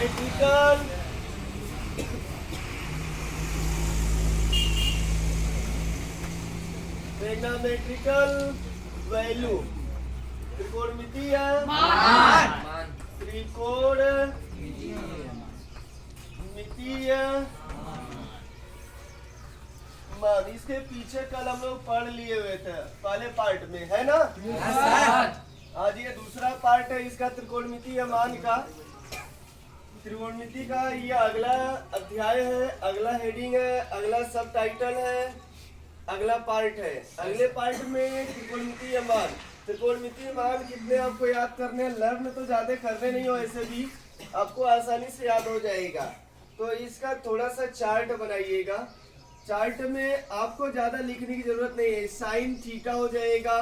Trigonometrical trigonometrical value, त्रिकोणमितीय मान, त्रिकोणमितीय मान। इसके पीछे कल हम लोग पढ़ लिए हुए थे पहले पार्ट में, है ना? आज ये दूसरा पार्ट है इसका, त्रिकोणमितीय मान का। त्रिकोणमिति का ये अगला अध्याय है, अगला हेडिंग है, अगला सब टाइटल है, अगला पार्ट है। अगले पार्ट में त्रिकोणमितीय मान। त्रिकोणमितीय मान कितने आपको याद करने, लर्न तो ज्यादा करने नहीं हो, ऐसे भी आपको आसानी से याद हो जाएगा। तो इसका थोड़ा सा चार्ट बनाइएगा। चार्ट में आपको ज्यादा लिखने की जरूरत नहीं है। साइन थीटा हो जाएगा,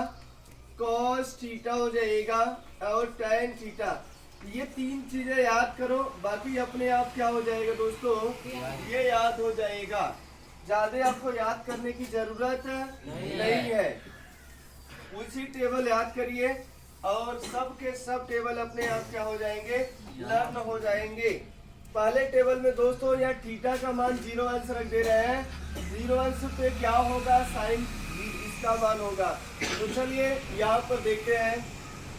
कॉस थीटा हो जाएगा और टैन थीटा। ये तीन चीजें याद करो, बाकी अपने आप क्या हो जाएगा दोस्तों, ये याद हो जाएगा। ज्यादा आपको याद करने की जरूरत नहीं है। उसी टेबल याद करिए और सब के सब टेबल अपने आप क्या हो जाएंगे, लर्न हो जाएंगे। पहले टेबल में दोस्तों यहाँ थीटा का मान 0 अंश रख दे रहे हैं। 0 अंश पे क्या होगा, साइन इसका मान होगा। तो चलिए यहाँ पर देखते हैं,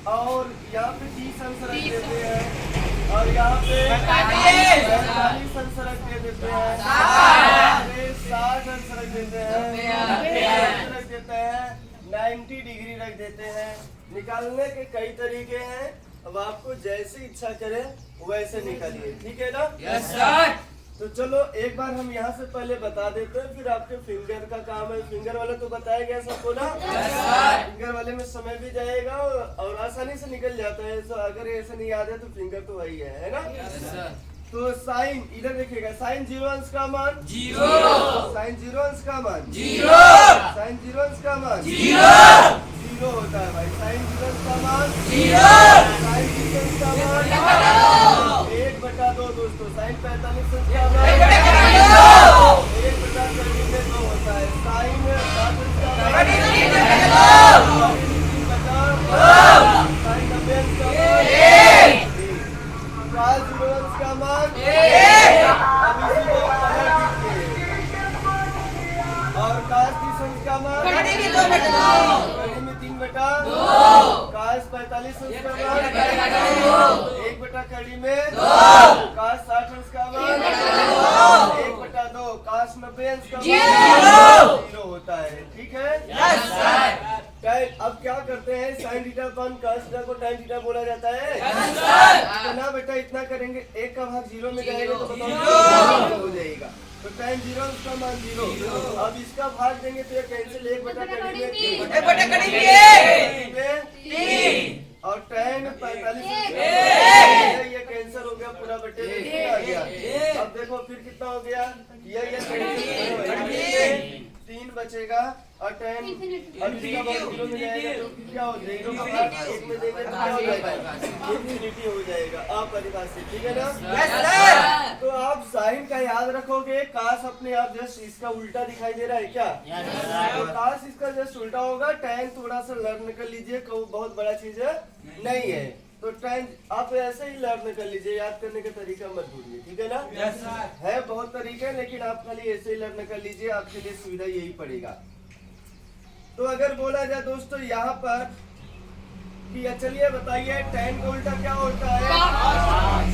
और यहाँ पे 30 अंश रख देते हैं, और यहाँ पे 45 अंश रख देते हैं, 60 अंश रख देते हैं, रख देते हैं, 90 डिग्री रख देते हैं। निकालने के कई तरीके हैं, अब आपको जैसे इच्छा करे वैसे निकालिए, ठीक है ना? Yes sir. तो चलो एक बार हम यहाँ से पहले बता देते हैं, फिर आपके फिंगर का काम है। फिंगर वाला तो बताया गया सबको ना? फिंगर वाले में समय भी जाएगा और आसानी से निकल जाता है। तो अगर ऐसा नहीं याद है तो फिंगर तो वही है ना? तो साइन इधर देखिएगा, साइन 0 अंश का मान 0, साइन 0 अंश का मान 0, साइन 0 अंश का मान 0 होता है भाई। साइन 0 अंश का मान 0, साइन 0 अंश का मान 1/2 दोस्तों। साइन 45 अंश का मान 1/2 होता है। साइन 60 अंश का मान 3/2, साइन 90 अंश का मान 1, cos 0 अंश का मान 1। अब इसी को पलट दीजिए, और cos 30 अंश का मान कड़ी में 3/2, cos 45 अंश का मान 1/2 कड़ी में 2, cos 60 अंश का मान 1/2, cos 90 अंश का मान 0 होता है, ठीक है? Yes sir. अब क्या करते हैं, sine theta upon cos theta को tan थीटा बोला जाता है। Yes sir. इतना बेटा इतना करेंगे, 1 का भाग 0 में जाएगा तो बताओ हो जाएगा। तो tan 0 उसका मान 0। अब इसका भाग देंगे तो ये कैंसिल, 1/3 और tan 45 ये कैंसिल हो गया पूरा बटे में आ गया। अब देखो फिर कितना हो गया, ये 3 बचेगा और tan अब इसका भाग 0 में जाएगा तो क्या हो जाएगा, 0 का भाग 1 में देंगे तो क्या हो जाएगा, इन्फिनिटी हो जाएगा अपरिभाषित, ठीक है ना? Yes sir. तो आप साइन का याद रखोगे, काश अपने आप जस्ट इसका उल्टा दिखाई दे रहा है क्या? तो काश इसका जस्ट उल्टा होगा। टैन थोड़ा सा लर्न कर लीजिए, बहुत बड़ा चीज है नहीं है। तो टैन आप ऐसे ही लर्न कर लीजिए, याद करने का तरीका मत भूलिए, ठीक है ना? Yes sir. है बहुत तरीके, लेकिन आप खाली ऐसे ही लर्न कर लीजिए, आपके लिए सुविधा यही पड़ेगा। तो अगर बोला जाए दोस्तों यहाँ पर कि चलिए बताइए टैन का उल्टा क्या होता है,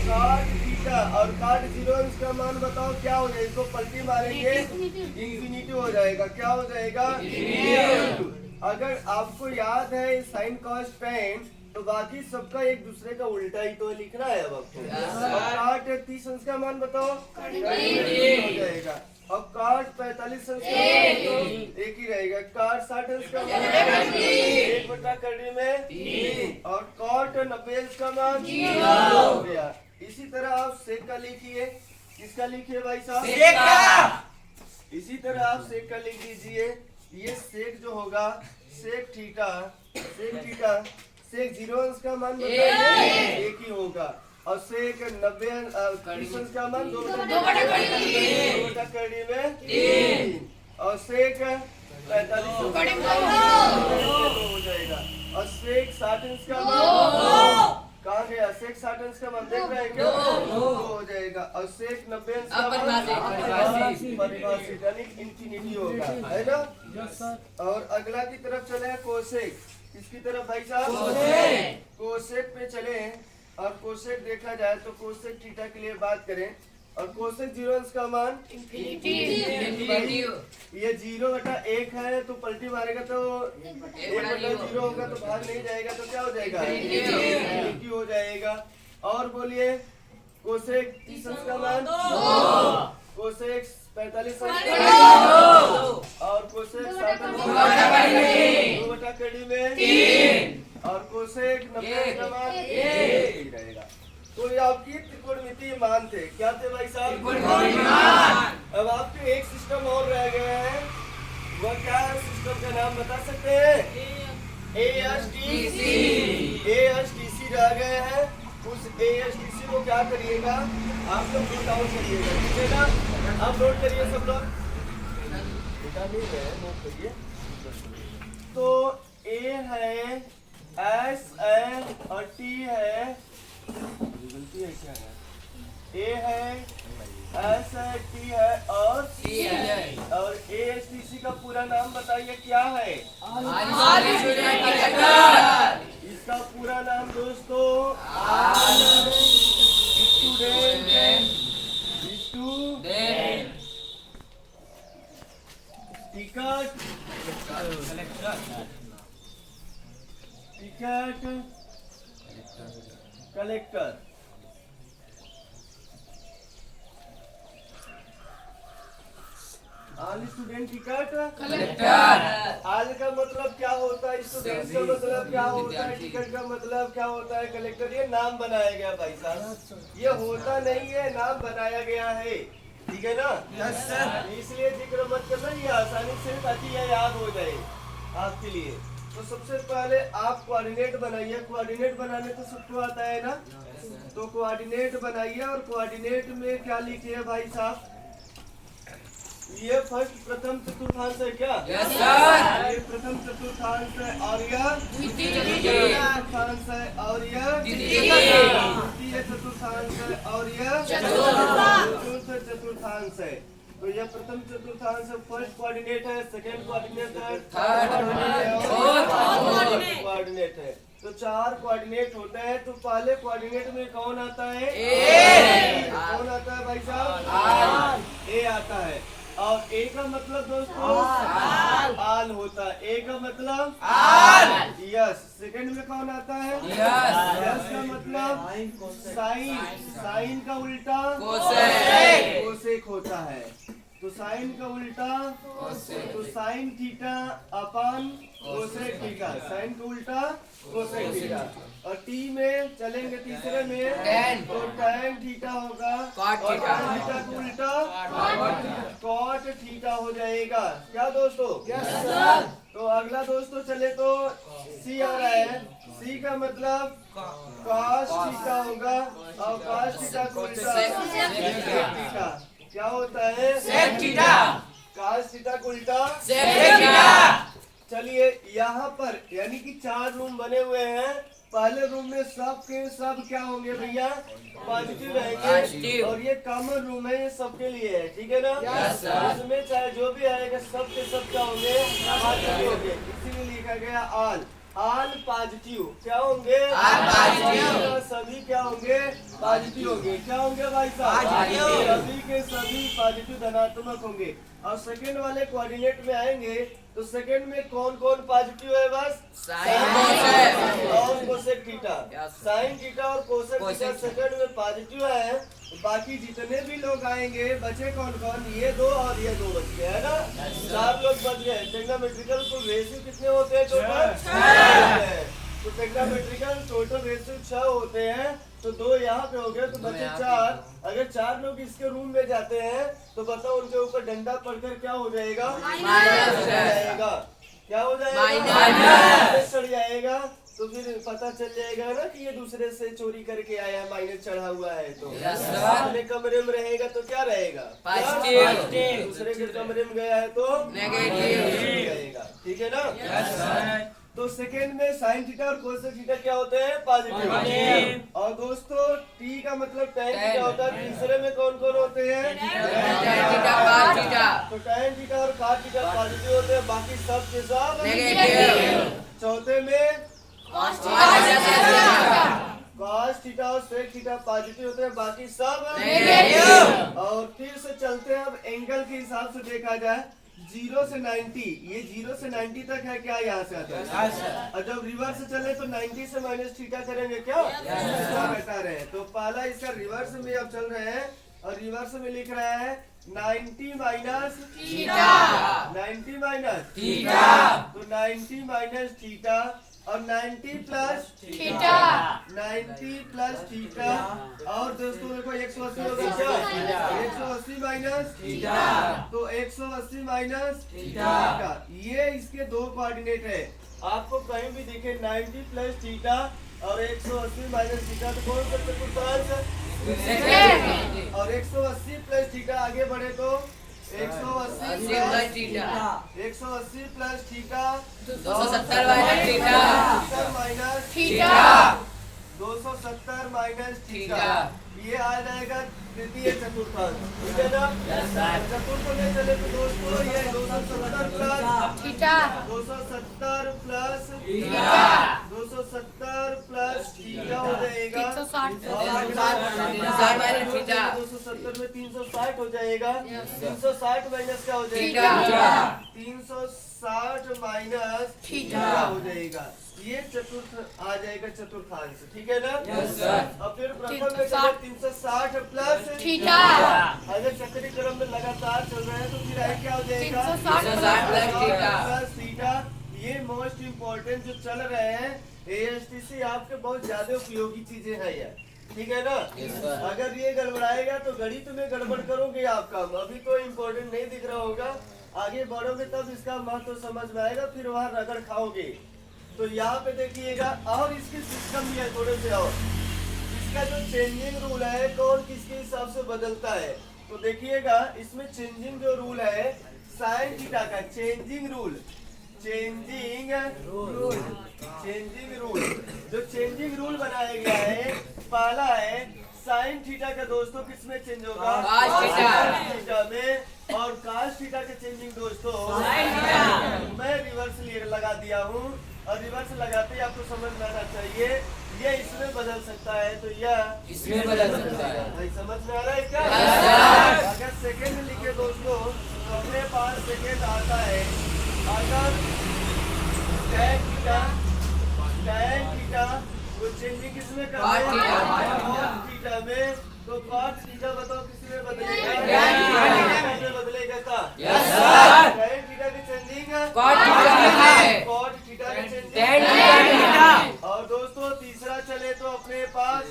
cot थीटा, और cot 0 अंश का मान बताओ क्या हो जाएगा, इसको पलटी मारेंगे इंफिनिटी हो जाएगा। क्या हो जाएगा, अगर आपको याद है साइन cos tan, तो बाकी सबका एक दूसरे का उल्टा ही तो लिखना है अब आपको। cot 30 अंश का मान बताओ हो जाएगा, और cot 45 अंश का मान तो एक ही रहेगा। cot 60 अंश का मान 1/3 में 3, और cot 90 अंश का मान 0 हो गया। इसी तरह आप सेक का लिखिए, किसका लिखिए भाई साहब, सेक का। इसी तरह आप सेक का लिख दीजिए। ये सेक जो होगा, सेक थीटा, सेक 0 अंश का मान बताइए 1 ही होगा, और सेक 90 30 अंश का मान 2/3 में 3, और सेक 45 अंश का मान 2 हो जाएगा, और सेक 60 अंश का मान कहाँ गया? सेक 60 अंश का मान देख रहे हैं क्या? दो हो जाएगा। और सेक 90 अंश का परिभाषित यानी इंफिनिटी होगा, है ना? और अगला की तरफ चले कोसेक। किसकी तरफ भाई साहब? कोसेक पे चले। और कोसेक देखा जाए तो कोसेक थीटा के लिए बात करें और कोसेक 0 अंश का मान ये 0/1 है तो पलटी मारेगा तो 1/0 होगा तो भाग नहीं जाएगा तो क्या हो जाएगा? एक ही हो जाएगा। और बोलिए कोसेक 30 अंश का मान कोसेक 45 अंश का और कोसेक 60 अंश का 2/3 में और कोसेक 90 का मान यही रहेगा। तो ये आपकी त्रिकोणमितीय मान थे। क्या थे भाई साहब? अब आपके एक सिस्टम और रह गया है, वह क्या है? सिस्टम का नाम बता सकते हैं? ASTC रह गए हैं। उस ASTC को क्या करिएगा आप लोग नोट डाउन करिएगा, ठीक है ना? आप नोट करिए सब लोग, बेटा नहीं है नोट करिए। तो A है, S है और T है, गलती है क्या है? A है, S है, T है और C है। और ASTC का पूरा नाम बताइए क्या है? इसका पूरा नाम दोस्तों ticket collector. All student ticket collector. All का मतलब क्या होता है? स्टूडेंट का मतलब क्या होता है? टिकट का मतलब क्या होता है? कलेक्टर। ये नाम बनाया गया भाई साहब, ये होता नहीं है, नाम बनाया गया है, ठीक है ना? Yes sir. इसलिए जिक्र मत करना, ये आसानी से ताकि ये याद हो जाए आपके लिए। तो सबसे पहले आप कोऑर्डिनेट बनाइए। कोऑर्डिनेट बनाने तो सबको आता है ना? तो कोऑर्डिनेट बनाइए और कोऑर्डिनेट में क्या लिखिए भाई साहब? ये फर्स्ट प्रथम चतुर्थांश है क्या? Yes sir. ये प्रथम चतुर्थांश है और यह द्वितीय चतुर्थांश है और यह तृतीय चतुर्थांश है और यह चतुर्थ चतुर्थांश है। तो यह प्रथम चतुर्थांश फर्स्ट कोऑर्डिनेट है, सेकंड कोऑर्डिनेट है, थर्ड कोऑर्डिनेट है। तो 4 कोऑर्डिनेट होते हैं। तो पहले कोऑर्डिनेट में कौन आता है? ए। कौन आता है भाई साहब? ए आता है। और ए का मतलब दोस्तों आल होता है। ए का मतलब यस। सेकंड में कौन आता है? यस का मतलब साइन। साइन का उल्टा कोसेक होता है। तो साइन का उल्टा तो साइन थीटा अपन कोसेक थीटा। साइन का उल्टा कोसेक थीटा। और टी में चलेंगे तीसरे में तो टैन थीटा होगा और टैन थीटा का उल्टा कॉट थीटा हो जाएगा। क्या दोस्तों? तो अगला दोस्तों चले तो सी आ रहा है। सी का मतलब कॉस थीटा होगा और कॉस थीटा का उल्टा सेक थीटा। क्या होता है? Sec theta. कॉस थीटा का उल्टा सेक थीटा। चलिए यहाँ पर यानी कि 4 रूम बने हुए हैं। पहले रूम में सब के सब क्या होंगे भैया? पॉजिटिव रहेंगे और ये कॉमन रूम है, ये सबके लिए है, ठीक है ना? इसमें चाहे जो भी आएगा सब के सब क्या होंगे? पॉजिटिव होंगे। इसीलिए लिखा गया ऑल पॉजिटिव। क्या होंगे? सभी क्या होंगे? पॉजिटिव होंगे। क्या होंगे भाई साहब? सभी के सभी पॉजिटिव धनात्मक होंगे। और सेकंड वाले कोऑर्डिनेट में आएंगे तो सेकंड में कौन कौन पॉजिटिव है? बस साइन और कोसेक थीटा। साइन थीटा और कोसेक थीटा सेकंड में पॉजिटिव है। बाकी जितने भी लोग आएंगे बचे कौन कौन? ये 2 और ये 2 बच गए, है ना? 4 लोग बच गए। ट्रिग्नोमेट्रिकल तो रेशियो कितने होते हैं टोटल? तो ट्रिग्नोमेट्रिकल टोटल रेशियो 6 होते हैं। तो 2 यहाँ पे हो गए तो बचे 4। अगर 4 लोग इसके रूम में जाते हैं तो बताओ उनके ऊपर डंडा पड़कर क्या हो जाएगा? जाएगा। क्या हो जाएगा? माइनस चढ़ जाएगा। तो फिर पता चल जाएगा ना कि ये दूसरे से चोरी करके आया, माइनस चढ़ा हुआ है। तो अपने कमरे में रहेगा तो क्या रहेगा? पॉजिटिव। दूसरे के कमरे में गया है तो नेगेटिव रहेगा, ठीक है ना? तो सेकेंड में साइन थीटा और कोसेक थीटा क्या होते हैं? पॉजिटिव। और दोस्तों टी का मतलब टैन थीटा होता है। तीसरे में कौन कौन होते हैं? तो टैन थीटा और कॉस थीटा पॉजिटिव होते हैं, बाकी सब के सब नेगेटिव। चौथे में कॉस थीटा और सेक थीटा पॉजिटिव होते हैं, बाकी सब नेगेटिव। और फिर से चलते हैं, अब एंगल के हिसाब से देखा जाए 0 से 90, ये 0 से 90 तक है क्या? यहाँ से आता है। और जब रिवर्स से चले तो 90 से माइनस थीटा करेंगे क्या? बता रहे हैं। तो पहला इसका रिवर्स में अब चल रहे हैं और रिवर्स में लिख रहा है 90 माइनस थीटा। 90 माइनस थीटा, तो 90 माइनस थीटा और 90 प्लस थीटा। 90 प्लस थीटा और दोस्तों देखो 180 हो गया। 180 माइनस थीटा, तो 180 माइनस थीटा। ये इसके दो कोऑर्डिनेट है। आपको कहीं भी दिखे 90 प्लस थीटा और 180 माइनस थीटा, तो कौन सा चतुर्थांश? और 180 प्लस थीटा आगे बढ़े तो 180 plus theta, 180 plus theta, 270 minus theta, minus theta, 270 minus theta. ये आ जाएगा तृतीय चतुर्थांश, ठीक है ना? चतुर्थ में चले तो दोस्तों ये 270 plus theta, 270 plus theta, 270 plus theta हो जाएगा 360 माइनस थीटा, 270 में 360 हो जाएगा। 360 माइनस क्या हो जाएगा? 360 माइनस थीटा हो जाएगा। ये चतुर्थ आ जाएगा चतुर्थांश, ठीक है ना? और फिर प्रथम में 360 प्लस थीटा। अगर चक्री क्रम में लगातार चल रहे हैं तो फिर आगे क्या हो जाएगा? 360 प्लस थीटा। ये मोस्ट इम्पोर्टेंट जो चल रहे हैं ASTC आपके बहुत ज्यादा उपयोगी चीजें हैं यार, ठीक है ना? अगर ये गड़बड़ाएगा तो गणित में गड़बड़ करोगे आप काम। अभी तो इम्पोर्टेंट नहीं दिख रहा होगा, आगे बढ़ोगे तब इसका महत्व समझ में आएगा, फिर वहाँ रगड़ खाओगे। तो यहाँ पे देखिएगा और इसके सिस्टम भी है थोड़े से। और इसका जो चेंजिंग रूल है कौन किसके हिसाब से बदलता है, तो देखिएगा इसमें चेंजिंग जो रूल है साइन थीटा का चेंजिंग रूल, चेंजिंग रूल जो चेंजिंग रूल बनाया गया है पहला है साइन थीटा का दोस्तों किसमें चेंज होगा? cos थीटा में। और cos थीटा का चेंजिंग दोस्तों मैं रिवर्स लगा दिया हूँ और रिवर्स लगाते ही आपको समझ में आना चाहिए ये इसमें बदल सकता है तो यह इसमें बदल सकता है। भाई समझ में आ रहा है क्या? अगर सेकेंड लिखे दोस्तों तो अपने पास सेकेंड आता है अगर tan थीटा वो चेंजिंग किसमें करते हैं? cos थीटा में। तो cos थीटा बताओ किसमें बदलेगा? tan थीटा में बदलेगा का? tan थीटा की चेंजिंग cot थीटा है, cot थीटा की चेंजिंग tan थीटा। और दोस्तों तीसरा चले तो अपने पास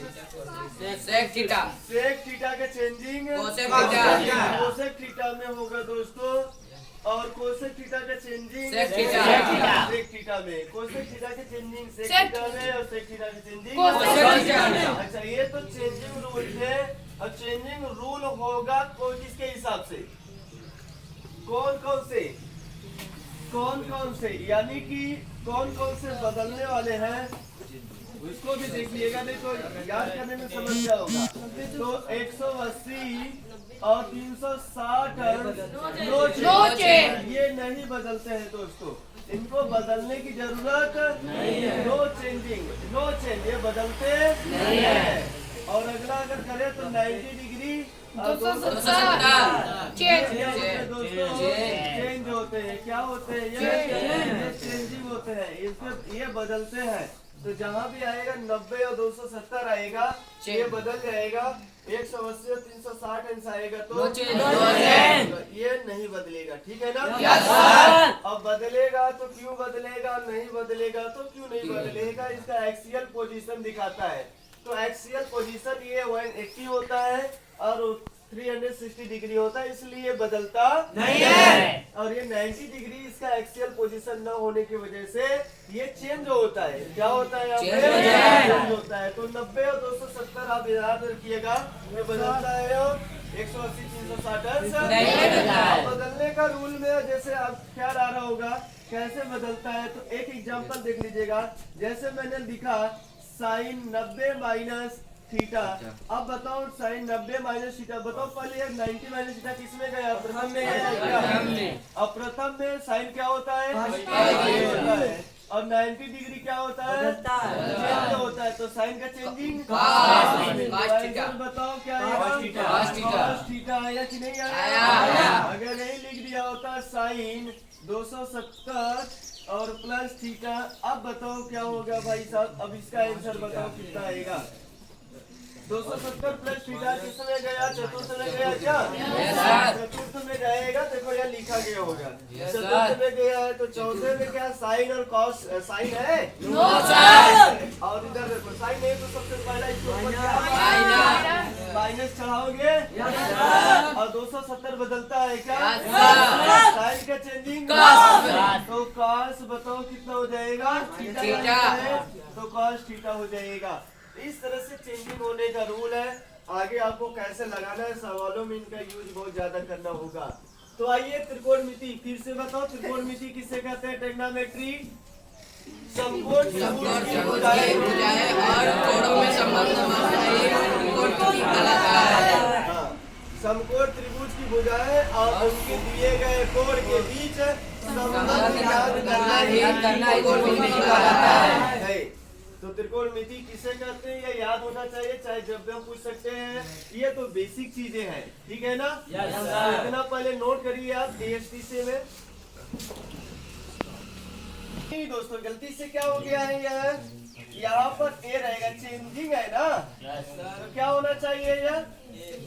sec थीटा, sec थीटा के changing cosec theta, cosec theta में होगा दोस्तों। और कोसेक थीटा का changing sec theta, sec theta में। कोसेक थीटा के चेंजिंग sec थीटा में और sec थीटा के चेंजिंग cosec थीटा में। अच्छा ये तो चेंजिंग रूल थे। और चेंजिंग रूल होगा कौन किसके हिसाब से? कौन कौन से यानी कि कौन कौन से बदलने वाले हैं उसको भी देखिएगा, नहीं तो याद करने में समस्या होगा। तो 180 और 360 ये नहीं बदलते हैं दोस्तों, इनको बदलने की जरूरत नहीं है। नो चेंज ये बदलते नहीं है। और अगला अगर करें तो 90 डिग्री दोस्तों चेंज होते हैं। क्या होते हैं? ये चेंजिंग होते हैं, इसमें ये बदलते हैं। तो जहाँ भी आएगा 90 और 270 आएगा ये बदल जाएगा। 180 और 360 अंश आएगा तो ये नहीं बदलेगा, ठीक है ना? अब बदलेगा तो क्यों बदलेगा, नहीं बदलेगा तो क्यों नहीं बदलेगा? इसका एक्सियल पोजीशन दिखाता है। तो एक्सियल पोजीशन ये 180 होता है और 360 डिग्री होता है, इसलिए बदलता नहीं है। और ये 90 डिग्री इसका एक्सियल पोजीशन न होने की वजह से ये चेंज होता है। क्या होता है? चेंज होता है। तो 90 और 270 आप याद रखिएगा, ये बदलता है और 180 360 बदलने का रूल में जैसे आप ख्याल आ रहा होगा कैसे बदलता है, तो एक एग्जांपल देख लीजिएगा। जैसे मैंने लिखा साइन 90 माइनस थीटा। अब बताओ साइन 90 माइनस थीटा, बताओ पहले 90 माइनस थीटा किसमें गया, प्रथम में गया क्या? अब प्रथम में साइन क्या होता है, होता है। और 90 डिग्री क्या होता है, चेंज होता है। तो साइन का चेंजिंग बताओ क्या आएगा, cos थीटा आया कि नहीं आया? अगर नहीं लिख दिया होता साइन 270 और प्लस थीटा, अब बताओ क्या होगा भाई साहब। अब इसका आंसर बताओ कितना आएगा। 270 प्लस थीटा किसमें गया, चतुर्थ में गया क्या? चतुर्थ में जाएगा, देखो यहाँ लिखा गया होगा चतुर्थ में गया है। तो चौथे में क्या साइन और कॉस साइन है? और इधर देखो साइन नहीं, तो सबसे पहला इसके ऊपर क्या माइनस चढ़ाओगे, और 270 बदलता है क्या? साइन का चेंजिंग, तो कॉस बताओ कितना हो जाएगा, तो कॉस थीटा हो जाएगा। इस तरह से चेंजिंग होने का रूल है। आगे आपको कैसे लगाना है, सवालों में इनका यूज बहुत ज्यादा करना होगा। तो आइए त्रिकोणमिति फिर से बताओ। त्रिकोणमिति किसे कहते हैं, ट्रिग्नोमेट्री। समकोण त्रिभुज की भुजाएं और कोणों में संबंध त्रिकोणमिति कहलाता है। हाँ, समकोण त्रिभुज की भुजाएं और उनके दिए गए कोण के बीच संबंध ज्ञात करना ही त्रिकोणमिति कहलाता है। तो त्रिकोणमिति किसे कहते हैं, ये याद होना चाहिए, चाहे जब भी हम पूछ सकते हैं। ये तो बेसिक चीजें हैं, ठीक है ना? इतना पहले नोट करिए आप AST से में। दोस्तों गलती से क्या हो गया है, यार यहाँ पर ए रहेगा, चेंजिंग है ना, तो क्या होना चाहिए, यह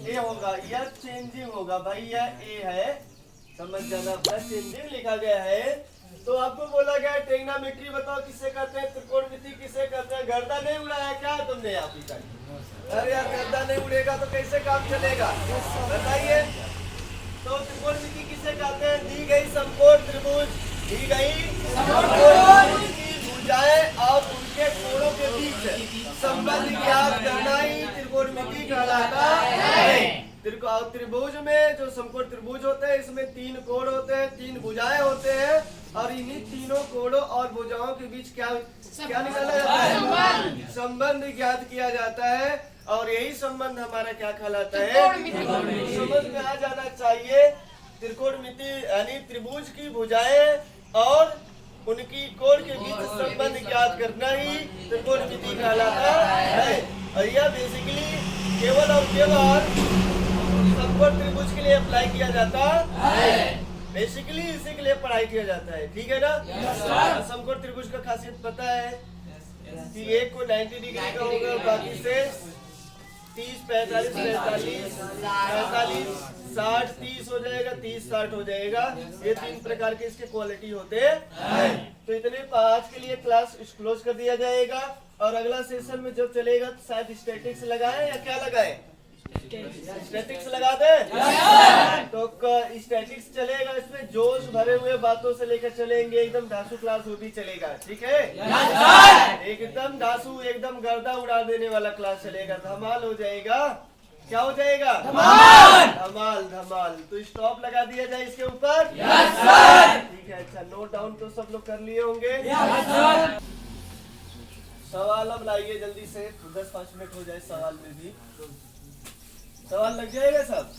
ए होगा, यह चेंजिंग होगा भाई, यह ए है, समझ जाना। प्लस चेंजिंग लिखा गया है। तो आपको बोला गया ट्रिग्नोमेट्री बताओ किसे कहते हैं, त्रिकोणमिति किसे कहते हैं। गर्दा नहीं उड़ाया क्या तुमने आप ही का? अरे यार गर्दा नहीं उड़ेगा तो कैसे काम चलेगा, बताइए। तो त्रिकोणमिति किसे कहते हैं, दी गई समकोण त्रिभुज, दी गई समकोण की भुजाएं और उनके कोणों के बीच संबंध ज्ञात करना ही त्रिकोणमिति कहलाता है। त्रिभुज में जो समकोण त्रिभुज होते हैं, इसमें 3 कोण होते हैं, 3 भुजाएं होते हैं, और इन्हीं तीनों कोणों और भुजाओं के बीच क्या निकाला जाता है, संबंध ज्ञात किया जाता है। और यही संबंध हमारा क्या कहलाता है, समझ में आ जाना चाहिए। त्रिकोणमिति यानी त्रिभुज की भुजाएं और उनकी कोण के बीच संबंध ज्ञात करना ही त्रिकोणमिति कहलाता है। और यह बेसिकली केवल और केवल समकोण त्रिभुज के लिए अप्लाई किया जाता है, बेसिकली इसी के लिए पढ़ाई किया जाता है, ठीक है ना? समकोण त्रिभुज का खासियत पता है कि एक को 90 डिग्री का होगा, बाकी से 30, 45, 45, 45, 60, 30 हो जाएगा, 30, 60 हो जाएगा। ये 3 प्रकार के इसके क्वालिटी होते हैं। तो इतने आज के लिए क्लास क्लोज कर दिया जाएगा, और अगला सेशन में जब चलेगा तो शायद स्टैटिक्स लगाएं या क्या लगाएं, स्टैटिक्स लगा दे। तो स्टैटिक्स चलेगा, इसमें जोश भरे हुए बातों से लेकर चलेंगे, एकदम धांसू क्लास वो भी चलेगा, ठीक है? एकदम धांसू, एकदम गर्दा उड़ा देने वाला क्लास चलेगा, धमाल हो जाएगा। क्या हो जाएगा, धमाल धमाल। तो स्टॉप लगा दिया जाए इसके ऊपर, ठीक है? अच्छा, नोट डाउन तो सब लोग कर लिए होंगे। सवाल अब लाइए जल्दी से, 10-5 मिनट हो जाए सवाल में भी। सवाल लग जाएगा सब?